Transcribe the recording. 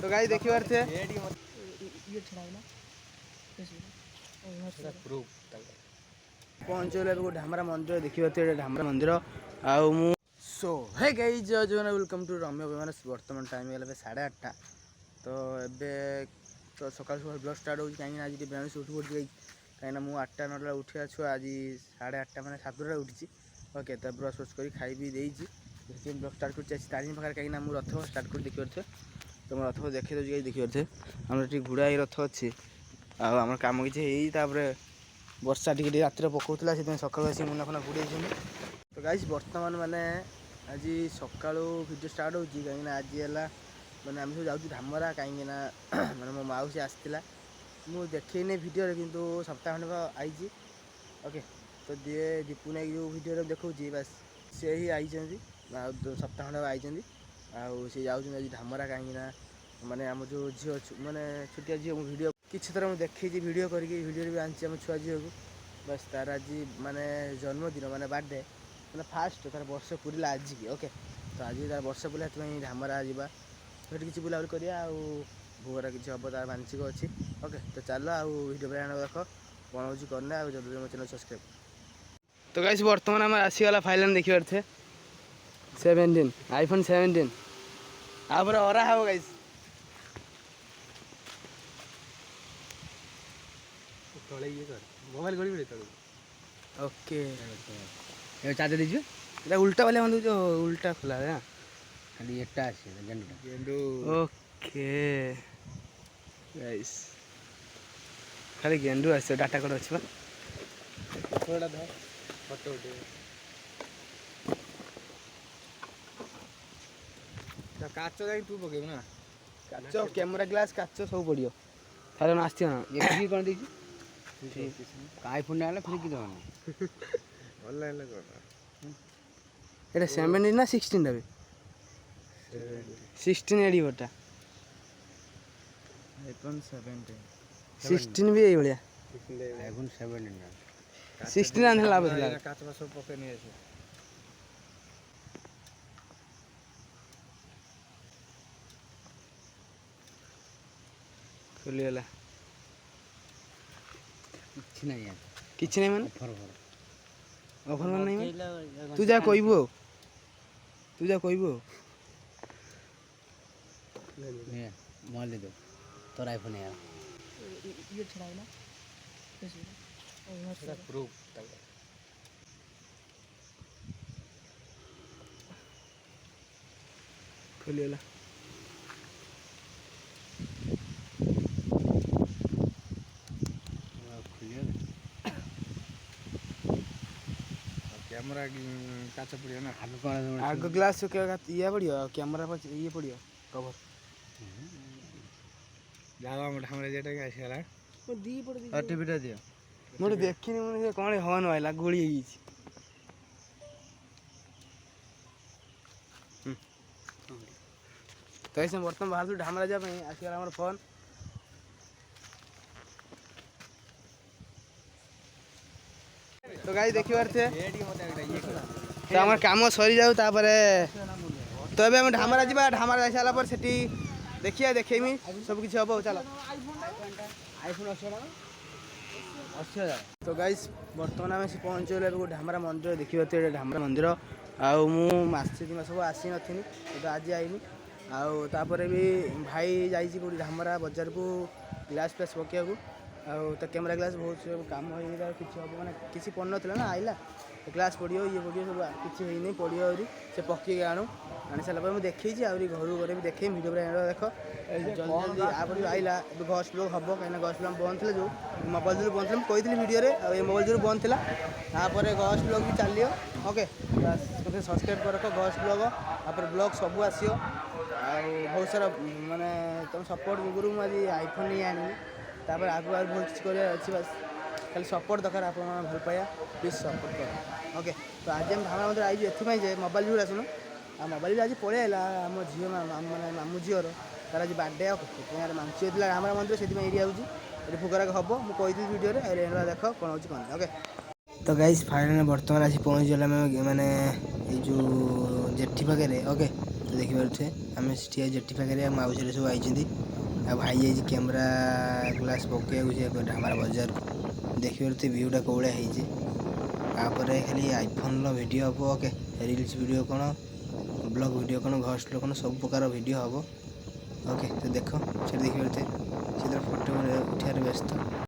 तो गाइस देखि बार थे पहुँचल ढामरा मंदिर देखिए ढामरा मंदिर आउ मु सो हे गाइस जय जगन्नाथ वेलकम टू रम्य अभिमान वर्तमान टाइम है 8:30 तो एबे तो सकाल सकाल ब्लॉग स्टार्ट हो कहीं आज बेणुस उठी पड़ी कहीं मुझे 8टा 9टा उठा छुआ आज 8:30 मैंने 7टा उठी ओके तो ब्रश व्रश कर खाई भी देती ब्लॉग स्टार्ट कर तारिणी पाखे कहीं मुझे रथ स्टार्ट कर देखी पारे तो मैं रथ देखी दूसरी देखी पारे आम घोड़ा रथ अच्छी आम कम किसी वर्षा टी रात पकाला से सकाल आस मुना फुना घोड़े तो गाइस बर्तमान मैंने आज सका भिडियो स्टार्ट हो कहीं आज है मैंने आम सब जाऊँ धामरा कहीं मैंने मो मौसी आसला मुझे देखनी भिडियो किंतु सप्ताह खंड आई ओके तो दिए दीपू नायक जो भिडियो देखा बस से ही आई सप्ताह खंड आई सी जाऊँ आज धामरा कहीं माने आम जो झील मैंने छोटिया झील भिडियो किसी तरह मुझे देखी भिडियो करके भिडियो भी आनी छुआ झील को बस तार आज माने जन्मदिन माने बर्थडे मैंने फास्ट तार वर्ष पूरा आज की ओके तो आज तार वर्ष पूरा से धामरा जावा फिर किसी बुलाबुली करा भोगरा किसी हम तार मानसिक अच्छी ओके तो चलो भिडियो पर देख कौन हो करना जल्दी मो चैनल सब्सक्राइब तो गाइस बर्तमान आम आसीगला फाइनल देखी पारे 17 आईफोन 17 आप हरा हे गाइस मोबाइल घड़ी ओके चार्जर दीजिए ये उल्टा वाले बंद जो उल्टा खुला है खाली एटा আছে गेंडू ओके गाइस खाली गेंडू আছে डाटा कोड আছে थोड़ा धा फोटो उठे तो काचो जाई तू पकेब ना काचो कैमरा ग्लास काचो सब पड़ियो थारे न आस्ती ना ये की कोन देजी आईफोन डाले फिर की दवाना ऑनलाइन ले करना एटा 17 ना 16 दा 16 एडी बटा आईफोन 17 16 भी एई भलिया आईफोन 17 ना 16 आने लाभ थला काच बस पके नहीं आसे खुलियला किछ नहीं यार किछ नहीं माने ऑफर मन नहीं तू जा कहबो ले मोबाइल दे दो तोर आईफोन है यार ये छड़ाई ना कैसे प्रूफ तक खुलियला कैमरा काचा पड़ियो ना आग ग्लास ये पड़ियो कैमरा पर ये पड़ियो कवर जावा मोटा हमरा जेटा के आसीला ओ दी पड़ दी टीवीटा दियो मोटे देखिनी मुने कोन हवन वाला गोली ही तो ऐसे बर्तमान बाहर ढामरा जा आसीला हमर फोन तो गाइस देखि बार थे तो हमार काम सरी जाऊ तापरे तो अबे हम ढामरा जीवा ढामरा जाई साला पर सेठी देखिया देखेमी सब किछ हबो चलो आईफोन 80 तो गाइस बर्तमान आम से पहुँचल ढामरा मंदिर देखिए पारे ढामरा मंदिर आउ मासे 2 मास आसी नथिनी तो आज आईनी आउे भी भाई जाइए कौटी ढामरा बजार को ग्लास फ्लास पकड़ा तो कैमरा ग्लास बहुत काम हो किसी हम मैंने किसी पड़ ना ना आइला ग्लास पड़ो ये पड़ो सब किसी नहीं पड़ो आहरी से पकईक आणु आनी सारा मुझे देखी आहरी घर घर भी देखे भिडियो देख जल्दी जल्दी आप आइला गस ब्लॉग हम कहीं गस ब्लॉग बंद थी जो मोबाइल जो बंद थी मुझे भिडियो ये मोबाइल जो बंद थी तापर गस ब्लॉग भी चलो ओके मत सब्सक्राइब कर रख गस ब्लॉग आप ब्लॉग सब आसो बहुत सारा माने तुम सपोर्ट गुरु मुझे आईफोन नहीं आनी तापर आगु आगे बहुत किसी कर अच्छी बस खाली सपोर्ट दरकार आप भल पाया प्लीज सपोर्ट कर ओके तो आज हम ढामरा मंदिर आई ये मोबाइल भी आसुन आ मोबाइल भी आज पलि आला आम झील माने मामू झीर तार आज बार्डे ओके मानसी होता ढामरा मंदिर से ये आऊँगी भोगराग हम मुझे भिडियो देख कौन हो कौन ओके तो गाइस फाइनल बर्तमान आसी पहुँचीगला मैंने ये जो जेठी पाखे ओके तो ଦେଖିପାରୁଥିବେ ଆମେ ଠିଆ ଜେଟି ପାଖରେ ମାଉସୀରେ ସବୁ ଆଇଛନ୍ତି। ଆଉ ଭାଇ ଯାଇଛି କ୍ୟାମେରା ଗ୍ଲାସ୍ ପକେଇବାକୁ ସେ ଢାମାର ବଜାରକୁ। ଦେଖିପାରୁଥିବେ ଭିୟୁଟା କୋଉଭଳିଆ ହେଇଛି। ତାପରେ ଖାଲି ଆଇଫୋନର ଭିଡ଼ିଓ ହେବ। ଓକେ, ରିଲ୍ସ ଭିଡ଼ିଓ କ'ଣ, ବ୍ଲଗ୍ ଭିଡ଼ିଓ କ'ଣ, ଘଷ୍ଟ କ'ଣ, ସବୁ ପ୍ରକାର ଭିଡ଼ିଓ ହେବ। ଓକେ, ତ ଦେଖ ସେଠି ଦେଖିପାରୁଥିବେ ସେଥିରେ ଫଟୋ ଉଠାଇବାରେ ବ୍ୟସ୍ତ।